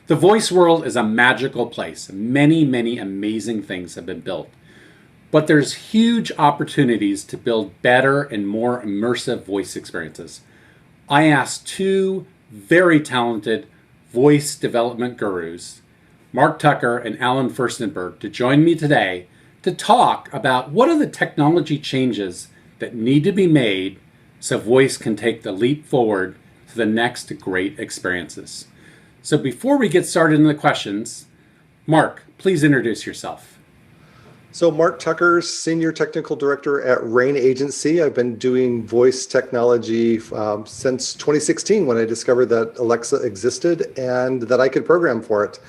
The voice world is a magical place. Many, many amazing things have been built. But there's huge opportunities to build better and more immersive voice experiences. I asked two very talented voice development gurus, Mark Tucker and Allen Firstenberg, to join me today to talk about what are the technology changes that need to be made so voice can take the leap forward to the next great experiences. So before we get started in the questions, Mark, please introduce yourself. So Mark Tucker, Senior Technical Director at Rain Agency. I've been doing voice technology since 2016 when I discovered that Alexa existed and that I could program for it.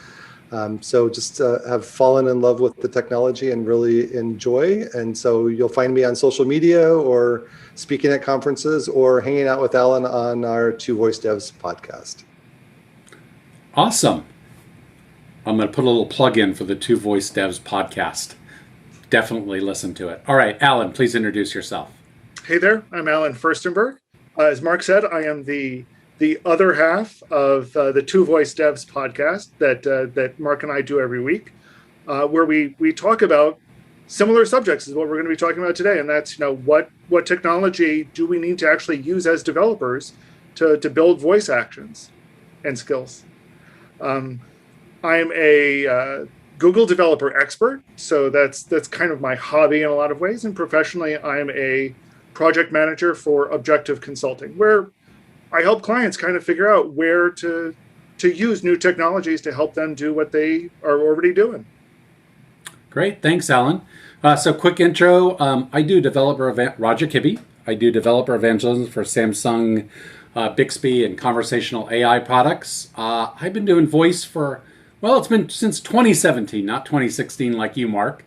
So just have fallen in love with the technology and really enjoy. And so you'll find me on social media or speaking at conferences or hanging out with Alan on our Two Voice Devs podcast. Awesome. I'm going to put a little plug in for the Two Voice Devs podcast. Definitely listen to it. All right, Alan, please introduce yourself. Hey there, I'm Allen Firstenberg. As Mark said, I am the other half of the Two Voice Devs podcast that Mark and I do every week, where we talk about similar subjects is what we're going to be talking about today, and that's what technology do we need to actually use as developers to build voice actions and skills. I'm a Google developer expert, so that's kind of my hobby in a lot of ways. And professionally, I'm a project manager for Objective Consulting, where I help clients kind of figure out where to use new technologies to help them do what they are already doing. Great, thanks, Alan. So quick intro, I do Roger Kibbe. I do developer evangelism for Samsung, Bixby, and conversational AI products. I've been doing voice it's been since 2017, not 2016 like you, Mark.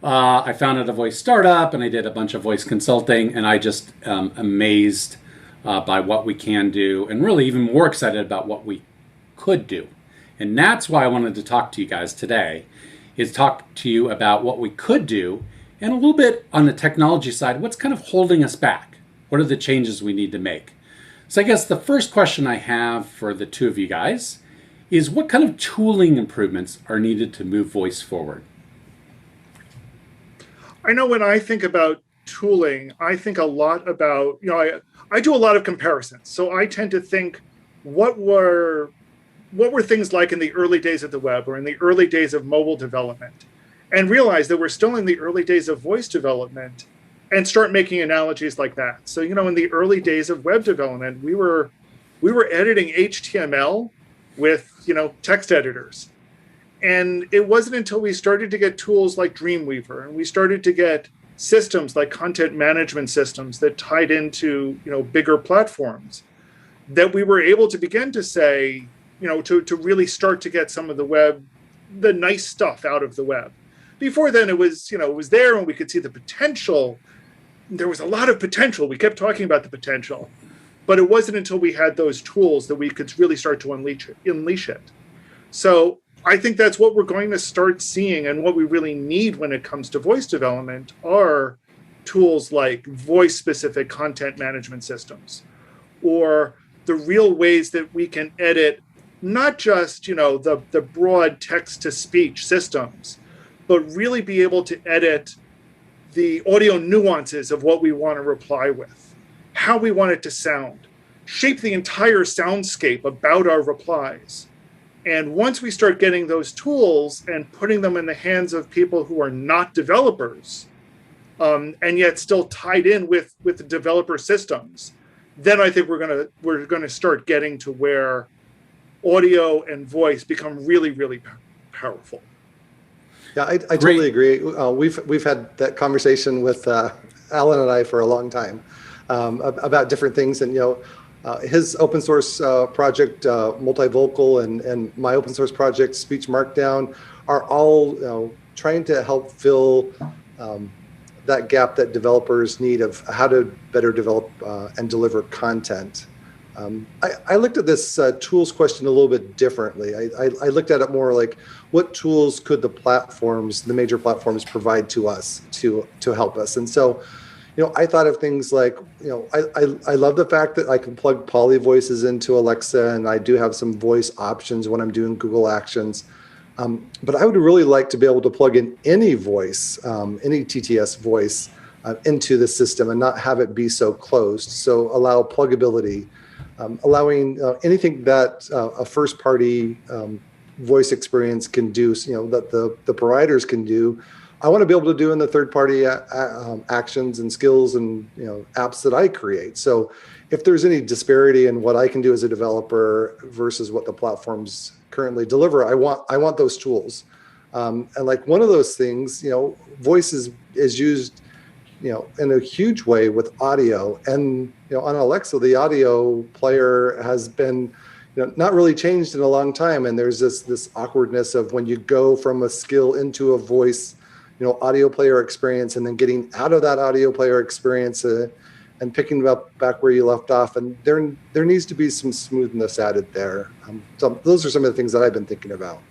I founded a voice startup and I did a bunch of voice consulting, and I just am amazed by what we can do and really even more excited about what we could do. And that's why I wanted to talk to you guys today, is talk to you about what we could do and a little bit on the technology side, what's kind of holding us back? What are the changes we need to make? So I guess the first question I have for the two of you guys is what kind of tooling improvements are needed to move voice forward? I know when I think about tooling, I think a lot about, I do a lot of comparisons. So I tend to think, what were things like in the early days of the web or in the early days of mobile development, and realize that we're still in the early days of voice development and start making analogies like that. So, in the early days of web development, we were editing HTML with, text editors. And it wasn't until we started to get tools like Dreamweaver and we started to get systems like content management systems that tied into, bigger platforms, that we were able to begin to say, to really start to get some of the nice stuff out of the web. Before then, it was there and we could see the potential. There was a lot of potential. We kept talking about the potential, but it wasn't until we had those tools that we could really start to unleash it. So I think that's what we're going to start seeing, and what we really need when it comes to voice development are tools like voice-specific content management systems, or the real ways that we can edit not just the broad text-to-speech systems, but really be able to edit the audio nuances of what we want to reply with, how we want it to sound, shape the entire soundscape about our replies. And once we start getting those tools and putting them in the hands of people who are not developers, and yet still tied in with the developer systems, then I think we're gonna start getting to where audio and voice become really, really powerful. Yeah, I totally agree. We've had that conversation with Alan and I for a long time about different things, and his open source project, Multivocal, and my open source project, Speech Markdown, are all trying to help fill that gap that developers need of how to better develop and deliver content. I looked at this tools question a little bit differently. I looked at it more like, what tools could the major platforms provide to us to help us? And so, I thought of things like, I love the fact that I can plug poly voices into Alexa, and I do have some voice options when I'm doing Google Actions. But I would really like to be able to plug in any voice, any TTS voice into the system and not have it be so closed. So allow pluggability, allowing anything that a first party voice experience can do, that the providers can do. I want to be able to do in the third-party actions and skills and apps that I create. So if there's any disparity in what I can do as a developer versus what the platforms currently deliver, I want those tools. And like one of those things, voice is used, in a huge way with audio. And on Alexa, the audio player has been not really changed in a long time. And there's this awkwardness of when you go from a skill into a voice audio player experience, and then getting out of that audio player experience and picking up back where you left off. And there needs to be some smoothness added there. So those are some of the things that I've been thinking about.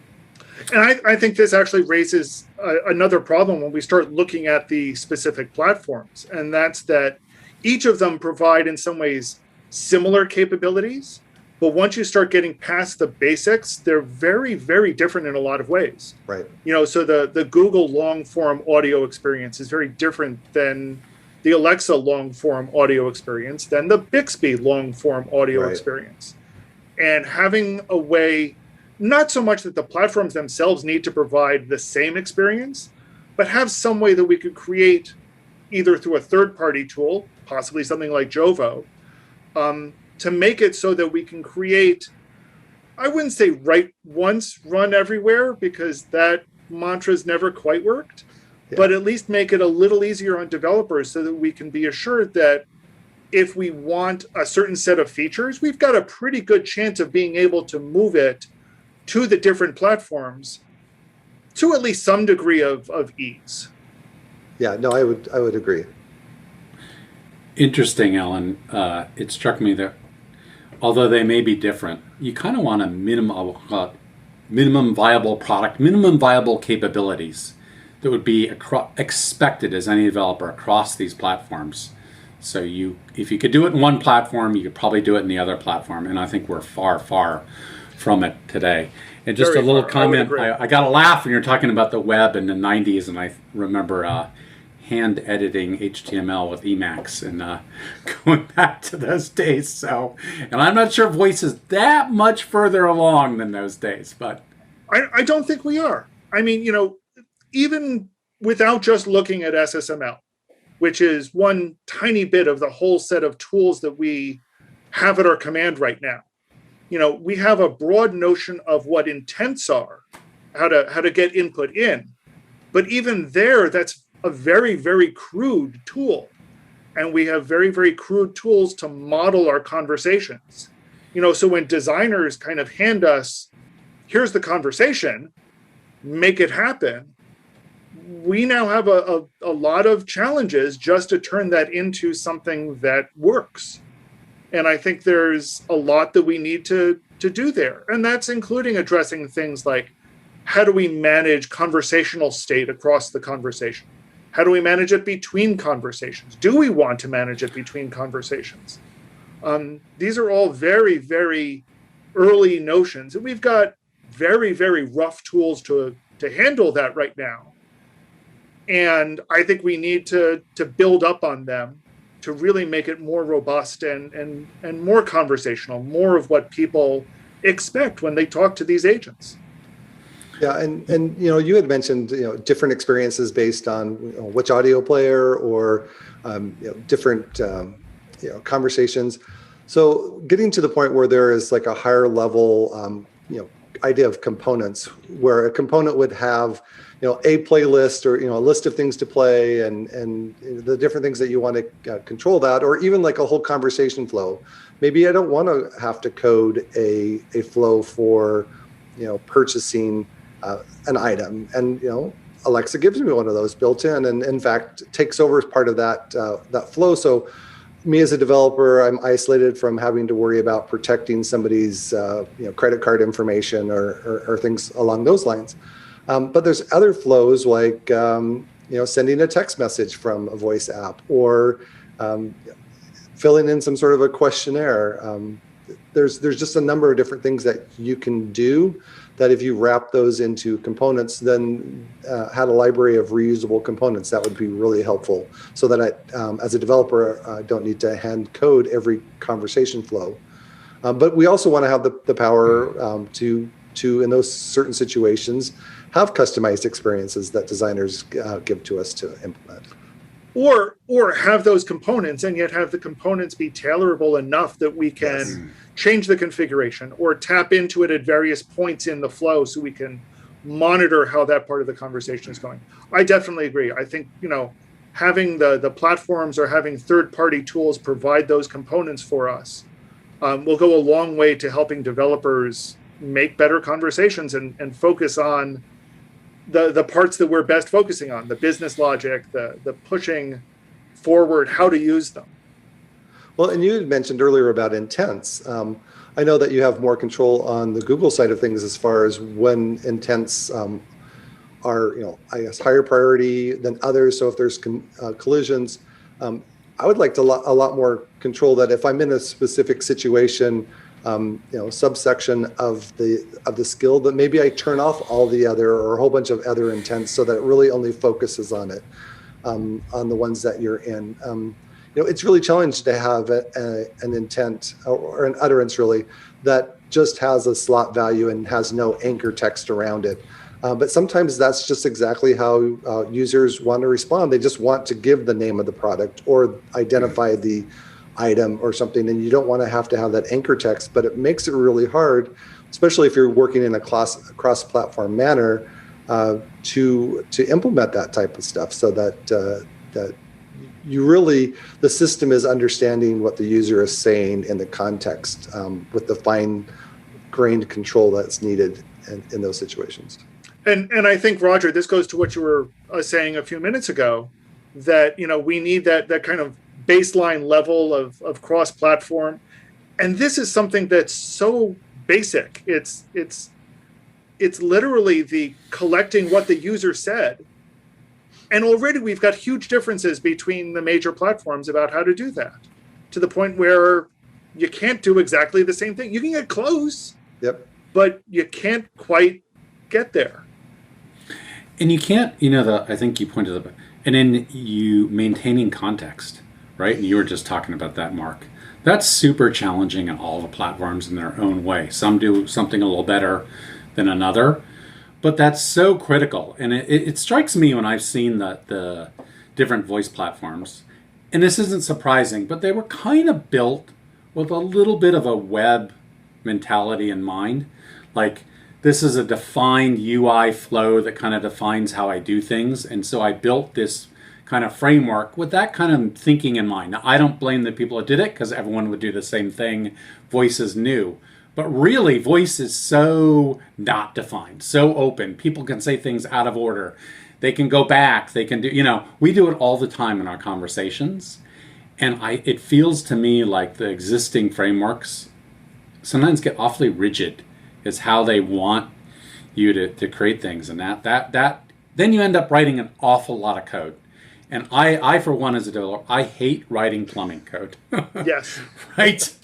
And I think this actually raises another problem when we start looking at the specific platforms. And that's that each of them provide in some ways similar capabilities. But once you start getting past the basics, they're very, very different in a lot of ways. Right. So the Google long form audio experience is very different than the Alexa long form audio experience, than the Bixby long form audio experience. And having a way, not so much that the platforms themselves need to provide the same experience, but have some way that we could create either through a third party tool, possibly something like Jovo, to make it so that we can create, I wouldn't say write once, run everywhere, because that mantra's never quite worked, but at least make it a little easier on developers so that we can be assured that if we want a certain set of features, we've got a pretty good chance of being able to move it to the different platforms to at least some degree of ease. Yeah, no, I would agree. Interesting, Alan. It struck me that although they may be different, you kind of want a minimum viable product, minimum viable capabilities that would be expected as any developer across these platforms. So if you could do it in one platform, you could probably do it in the other platform. And I think we're far, far from it today. And just Very a little far. comment, I got a laugh when you're talking about the web in the 90s, and I remember hand editing HTML with Emacs and going back to those days. So, and I'm not sure voice is that much further along than those days, but I don't think we are. I mean, even without just looking at SSML, which is one tiny bit of the whole set of tools that we have at our command right now. We have a broad notion of what intents are, how to get input in. But even there, that's a very, very crude tool. And we have very, very crude tools to model our conversations. So when designers kind of hand us, here's the conversation, make it happen, we now have a lot of challenges just to turn that into something that works. And I think there's a lot that we need to do there. And that's including addressing things like, how do we manage conversational state across the conversation? How do we manage it between conversations? Do we want to manage it between conversations? These are all very, very early notions. And we've got very, very rough tools to handle that right now. And I think we need to build up on them to really make it more robust and more conversational, more of what people expect when they talk to these agents. Yeah, and you had mentioned different experiences based on which audio player or different conversations. So getting to the point where there is like a higher level idea of components, where a component would have a playlist or a list of things to play and the different things that you want to control that, or even like a whole conversation flow. Maybe I don't want to have to code a flow for purchasing an item, and Alexa gives me one of those built in, and in fact takes over as part of that flow. So me as a developer, I'm isolated from having to worry about protecting somebody's credit card information or things along those lines. But there's other flows like sending a text message from a voice app, or filling in some sort of a questionnaire. There's just a number of different things that you can do that if you wrap those into components, then had a library of reusable components, that would be really helpful, so that I, as a developer, don't need to hand code every conversation flow. But we also want to have the power to, in those certain situations, have customized experiences that designers give to us to implement. Or have those components and yet have the components be tailorable enough that we can change the configuration or tap into it at various points in the flow so we can monitor how that part of the conversation is going. I definitely agree. I think, having the platforms or having third-party tools provide those components for us will go a long way to helping developers make better conversations and focus on the parts that we're best focusing on, the business logic, the pushing forward how to use them. Well, and you had mentioned earlier about intents. I know that you have more control on the Google side of things as far as when intents are, I guess, higher priority than others. So if there's collisions, I would like a lot more control that if I'm in a specific situation, subsection of the skill, that maybe I turn off all the other or a whole bunch of other intents so that it really only focuses on it, on the ones that you're in. It's really challenging to have an intent or an utterance really that just has a slot value and has no anchor text around it. But sometimes that's just exactly how users want to respond. They just want to give the name of the product or identify the item or something, and you don't want to have that anchor text, but it makes it really hard, especially if you're working in a cross-platform manner, to implement that type of stuff, so that you really, the system is understanding what the user is saying in the context, with the fine-grained control that's needed in those situations. And I think, Roger, this goes to what you were saying a few minutes ago, that we need that kind of baseline level of cross-platform, and this is something that's so basic. It's literally the collecting what the user said, and already we've got huge differences between the major platforms about how to do that, to the point where you can't do exactly the same thing. You can get close, but you can't quite get there. And you can't, I think you pointed out, and then you maintaining context, right? And you were just talking about that, Mark. That's super challenging in all the platforms in their own way. Some do something a little better than another, but that's so critical. And it strikes me when I've seen the different voice platforms, and this isn't surprising, but they were kind of built with a little bit of a web mentality in mind. Like, this is a defined UI flow that kind of defines how I do things. And so I built this kind of framework with that kind of thinking in mind. Now, I don't blame the people that did it, because everyone would do the same thing. Voice is new. But really, voice is so not defined, so open. People can say things out of order. They can go back. They can do, we do it all the time in our conversations. And it feels to me like the existing frameworks sometimes get awfully rigid is how they want you to create things. And that then you end up writing an awful lot of code. And I for one, as a developer, I hate writing plumbing code. Yes. Right?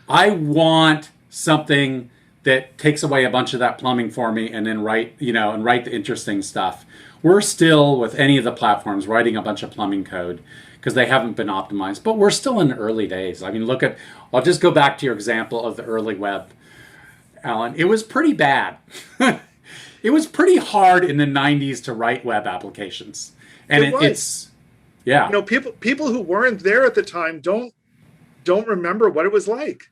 I want something that takes away a bunch of that plumbing for me and then write the interesting stuff. We're still, with any of the platforms, writing a bunch of plumbing code because they haven't been optimized. But we're still in the early days. I mean, I'll just go back to your example of the early web, Alan. It was pretty bad. It was pretty hard in the 90s to write web applications. And it's people who weren't there at the time don't remember what it was like.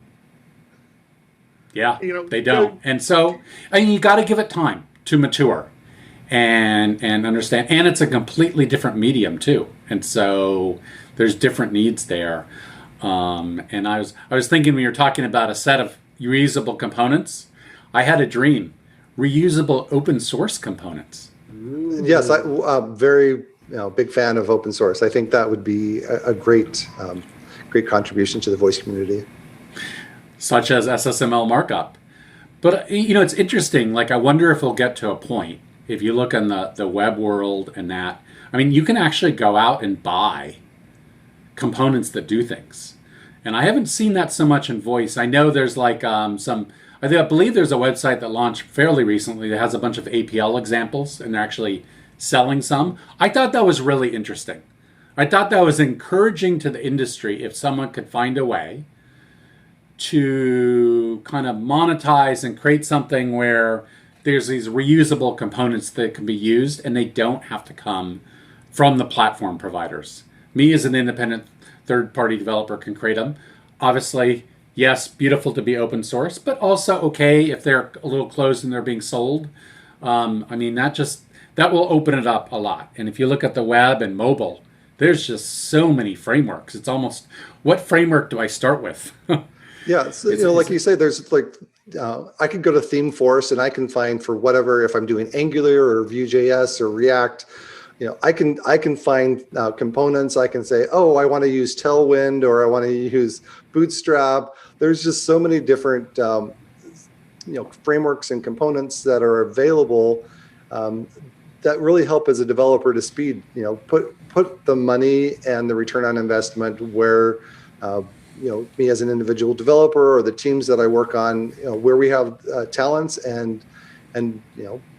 Yeah, they don't. And so, you got to give it time to mature and understand. And it's a completely different medium too. And so there's different needs there. And I was thinking, when you're talking about a set of reusable components, I had a dream: reusable open source components. Yes, I'm very big fan of open source. I think that would be a great contribution to the voice community. Such as SSML markup. But, it's interesting. Like, I wonder if we'll get to a point If you look in the web world and that, I mean, you can actually go out and buy components that do things. And I haven't seen that so much in voice. I know there's like I believe there's a website that launched fairly recently that has a bunch of APL examples, and they're actually selling some. I thought that was really interesting. I thought that was encouraging to the industry if someone could find a way to kind of monetize and create something where there's these reusable components that can be used and they don't have to come from the platform providers. Me as an independent third-party developer can create them. Obviously, yes, beautiful to be open source, but also okay if they're a little closed and they're being sold. I mean, that will open it up a lot. And if you look at the web and mobile, there's just so many frameworks. It's almost, what framework do I start with? Yeah, so, like you say, there's like, I could go to ThemeForce and I can find for whatever, if I'm doing Angular or Vue.js or React, I can find components. I can say, oh, I want to use Tailwind or I want to use Bootstrap. There's just so many different, frameworks and components that are available that really help as a developer to speed, put the money and the return on investment where, me as an individual developer or the teams that I work on, where we have talents and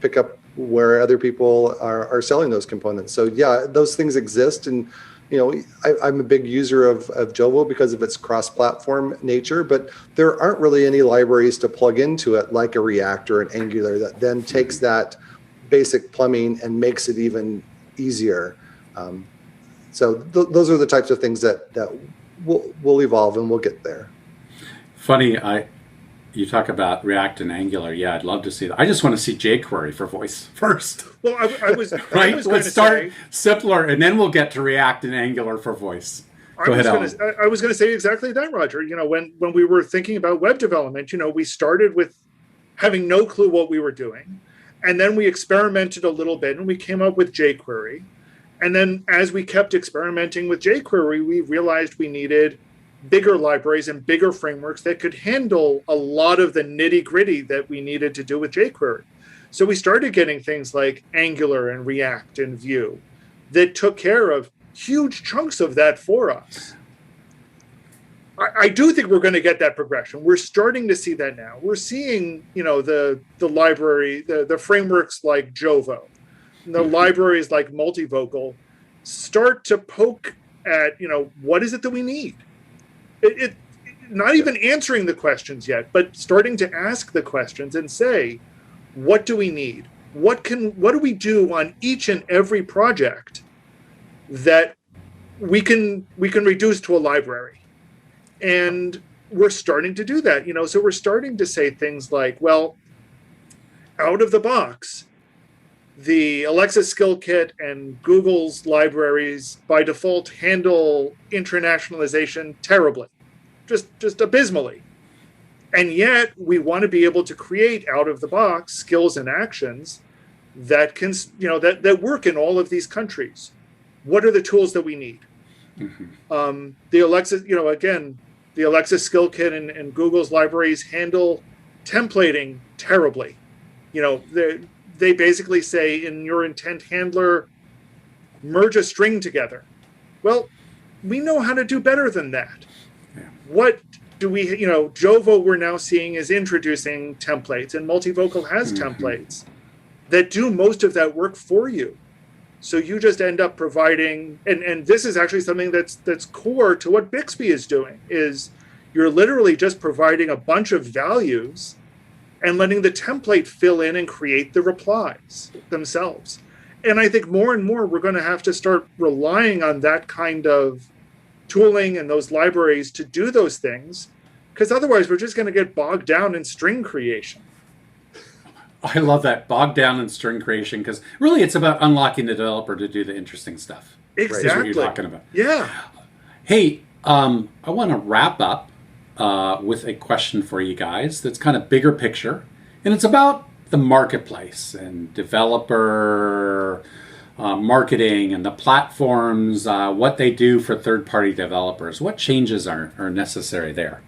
pick up where other people are selling those components. So yeah, those things exist. And, I'm a big user of Jovo because of its cross-platform nature, but there aren't really any libraries to plug into it like a React or an Angular that then takes that basic plumbing and makes it even easier. So those are the types of things that will evolve and we'll get there. Funny, you talk about React and Angular. Yeah, I'd love to see that. I just want to see jQuery for voice first. Well, I was right. I was Let's start simpler, and then we'll get to React and Angular for voice. Go ahead, Alan. I was going to say exactly that, Roger. When we were thinking about web development, we started with having no clue what we were doing, and then we experimented a little bit, and we came up with jQuery. And then as we kept experimenting with jQuery, we realized we needed bigger libraries and bigger frameworks that could handle a lot of the nitty-gritty that we needed to do with jQuery. So we started getting things like Angular and React and Vue that took care of huge chunks of that for us. I do think we're going to get that progression. We're starting to see that now. We're seeing, the library, the frameworks like Jovo, the libraries like Multivocal start to poke at, what is it that we need? It not even answering the questions yet, but starting to ask the questions and say, what do we need? What do we do on each and every project that we can reduce to a library? And we're starting to do that, so we're starting to say things like, well, out of the box, the Alexa Skill Kit and Google's libraries by default handle internationalization terribly, just abysmally. And yet we want to be able to create out of the box skills and actions that can, that work in all of these countries. What are the tools that we need? Mm-hmm. The Alexa, the Alexa Skill Kit and Google's libraries handle templating terribly. They basically say in your intent handler, merge a string together. Well, we know how to do better than that. Yeah. What do we, Jovo we're now seeing is introducing templates, and Multivocal has templates that do most of that work for you. So you just end up providing, and this is actually something that's core to what Bixby is doing, is you're literally just providing a bunch of values and letting the template fill in and create the replies themselves. And I think more and more we're going to have to start relying on that kind of tooling and those libraries to do those things, because otherwise we're just going to get bogged down in string creation. I love that, bogged down in string creation, because really it's about unlocking the developer to do the interesting stuff. Exactly. Is what you're talking about. Yeah. Hey, I want to wrap up with a question for you guys that's kind of bigger picture, and it's about the marketplace and developer marketing and the platforms, what they do for third-party developers. What changes are necessary there?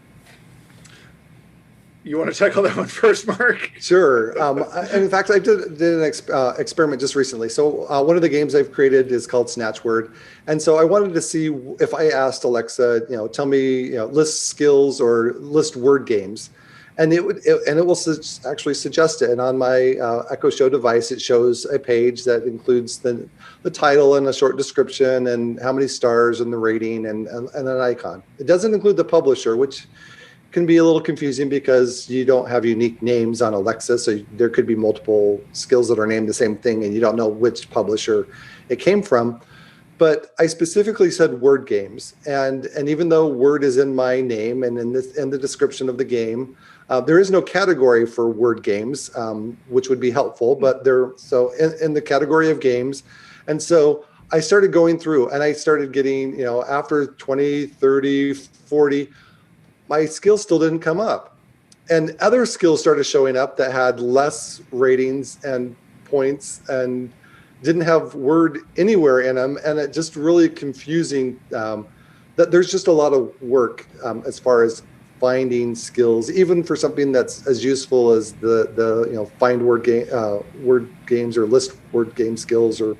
You want to tackle that one first, Mark? Sure. And in fact, I did an experiment just recently. So one of the games I've created is called Snatchword. And so I wanted to see if I asked Alexa, tell me, list skills or list word games. And it will actually suggest it. And on my Echo Show device, it shows a page that includes the title and a short description and how many stars and the rating and an icon. It doesn't include the publisher, which can be a little confusing because you don't have unique names on Alexa. So there could be multiple skills that are named the same thing and you don't know which publisher it came from. But I specifically said word games. And even though word is in my name and in the description of the game, there is no category for word games, which would be helpful, but in the category of games. And so I started going through and I started getting, after 20, 30, 40, my skills still didn't come up. And other skills started showing up that had less ratings and points and didn't have word anywhere in them. And it just really confusing that there's just a lot of work as far as finding skills, even for something that's as useful as the find word games or list word game skills, or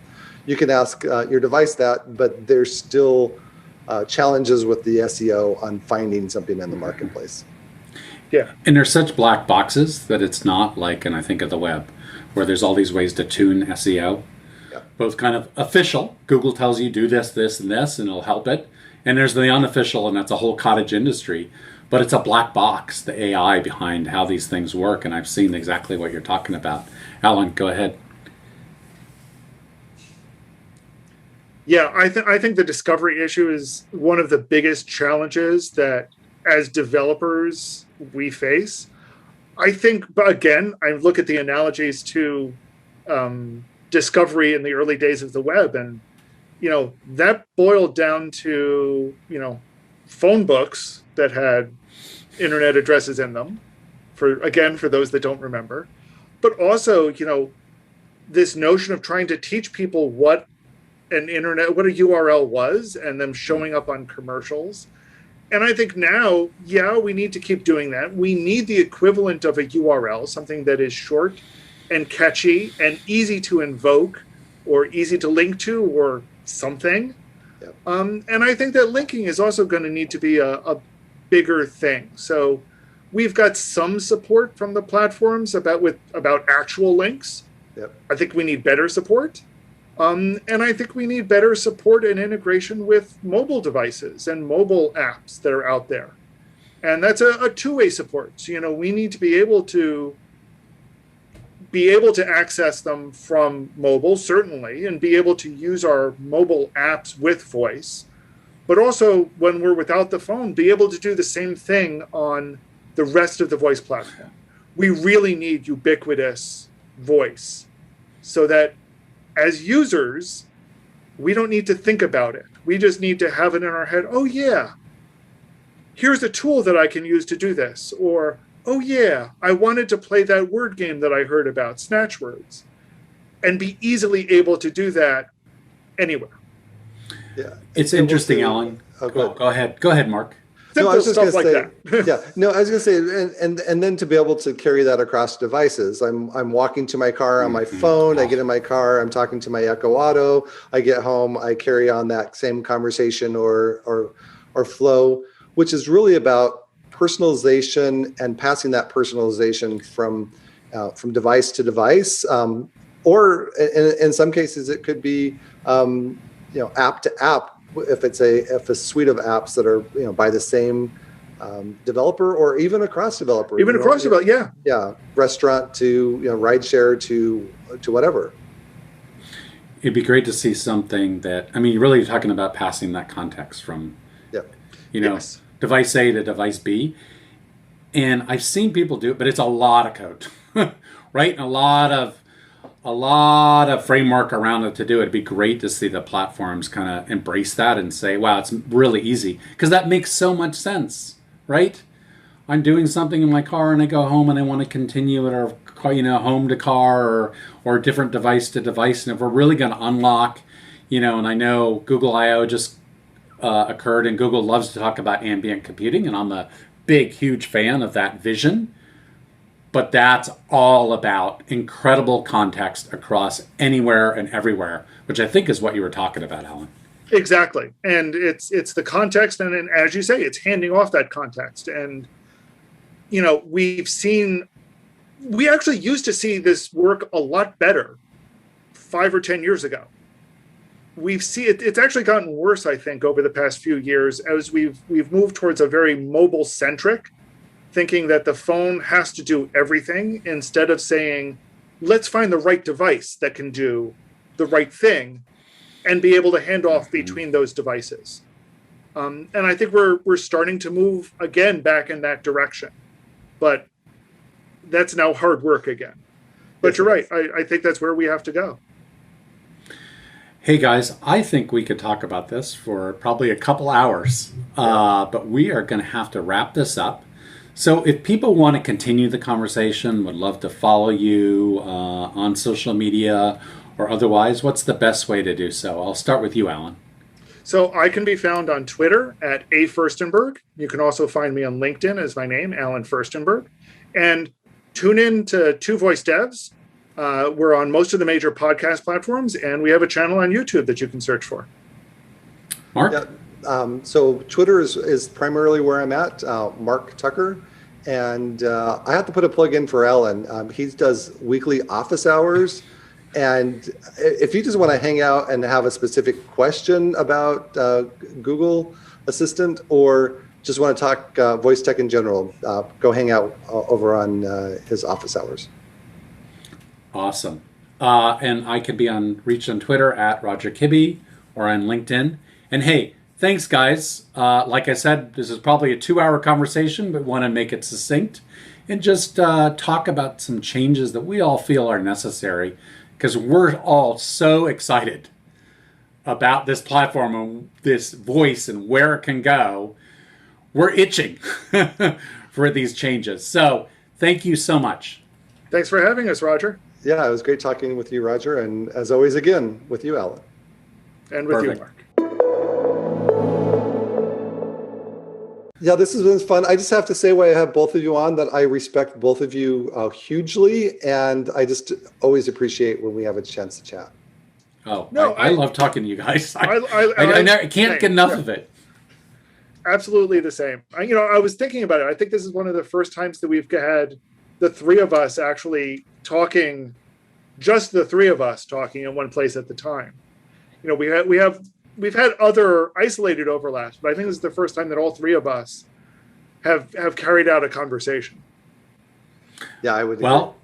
you can ask your device that, but there's still challenges with the SEO on finding something in the marketplace. Yeah. And there's such black boxes that it's not like, and I think of the web, where there's all these ways to tune SEO, both kind of official. Google tells you do this, this, and this, and it'll help it. And there's the unofficial, and that's a whole cottage industry. But it's a black box, the AI behind how these things work. And I've seen exactly what you're talking about. Alan, go ahead. Yeah, I think the discovery issue is one of the biggest challenges that as developers we face. I think, but again, I look at the analogies to discovery in the early days of the web, and that boiled down to phone books that had internet addresses in them, for those that don't remember, but also this notion of trying to teach people what a URL was and them showing up on commercials. And I think now, we need to keep doing that. We need the equivalent of a URL, something that is short and catchy and easy to invoke or easy to link to or something. Yep. And I think that linking is also going to need to be a bigger thing. So we've got some support from the platforms about actual links. Yep. I think we need better support. And I think we need better support and integration with mobile devices and mobile apps that are out there. And that's a two-way support. So, we need to be able to access them from mobile, certainly, and be able to use our mobile apps with voice. But also, when we're without the phone, be able to do the same thing on the rest of the voice platform. We really need ubiquitous voice so that as users, we don't need to think about it. We just need to have it in our head. Oh, yeah, here's a tool that I can use to do this. Or, oh, yeah, I wanted to play that word game that I heard about, Snatchwords, and be easily able to do that anywhere. Yeah, it's interesting, Alan. Go ahead. Go ahead, Mark. No, I was just going to say, that. I was going to say, and then to be able to carry that across devices. I'm walking to my car on my phone. I get in my car. I'm talking to my Echo Auto. I get home. I carry on that same conversation or flow, which is really about personalization and passing that personalization from device to device, or in some cases it could be app to app. If a suite of apps that are by the same developer or even across developer, restaurant to rideshare to whatever. It'd be great to see something that you're really talking about passing that context from Yes. device A to device B, and I've seen people do it, but it's a lot of code, right? And a lot of framework around it to do it. It'd be great to see the platforms kind of embrace that and say, wow, it's really easy. Because that makes so much sense, right? I'm doing something in my car and I go home and I want to continue it, or home to car or different device to device. And if we're really going to unlock, and I know Google I/O just occurred, and Google loves to talk about ambient computing, and I'm a big, huge fan of that vision. But that's all about incredible context across anywhere and everywhere, which I think is what you were talking about, Alan. Exactly. And it's the context. And then, as you say, it's handing off that context. And, we actually used to see this work a lot better 5 or 10 years ago. It's actually gotten worse, I think, over the past few years as we've moved towards a very mobile centric, thinking that the phone has to do everything instead of saying, let's find the right device that can do the right thing and be able to hand off between those devices. And I think we're starting to move again back in that direction. But that's now hard work again. But you're right. I think that's where we have to go. Hey guys, I think we could talk about this for probably a couple hours, but we are going to have to wrap this up. So if people want to continue the conversation, would love to follow you on social media or otherwise, what's the best way to do so? I'll start with you, Alan. So I can be found on Twitter at @Furstenberg. You can also find me on LinkedIn as my name, Allen Firstenberg. And tune in to Two Voice Devs. We're on most of the major podcast platforms, and we have a channel on YouTube that you can search for. Mark? Yeah, so Twitter is primarily where I'm at, Mark Tucker. And I have to put a plug in for Alan. He does weekly office hours. And if you just want to hang out and have a specific question about Google Assistant or just want to talk voice tech in general, go hang out over on his office hours. Awesome. And I can be reached on Twitter at Roger Kibbe or on LinkedIn. And hey, thanks guys. Like I said, this is probably a 2-hour conversation, but want to make it succinct and just talk about some changes that we all feel are necessary because we're all so excited about this platform and this voice and where it can go. We're itching for these changes. So thank you so much. Thanks for having us, Roger. Yeah, it was great talking with you, Roger. And as always, again, with you, Alan. And with Perfect. you, Mark. Yeah, this has been fun. I just have to say, while I have both of you on, that I respect both of you hugely. And I just always appreciate when we have a chance to chat. Oh, No, I love talking to you guys. I can't same. get enough of it. Absolutely the same. I was thinking about it. I think this is one of the first times that we've had the three of us actually talking, just the three of us talking in one place at the time. We've had other isolated overlaps, but I think this is the first time that all three of us have carried out a conversation. Yeah, I would. Well,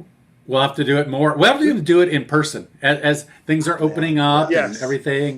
we'll have to do it more. We'll have to do it in person as things are opening up Yes. and everything.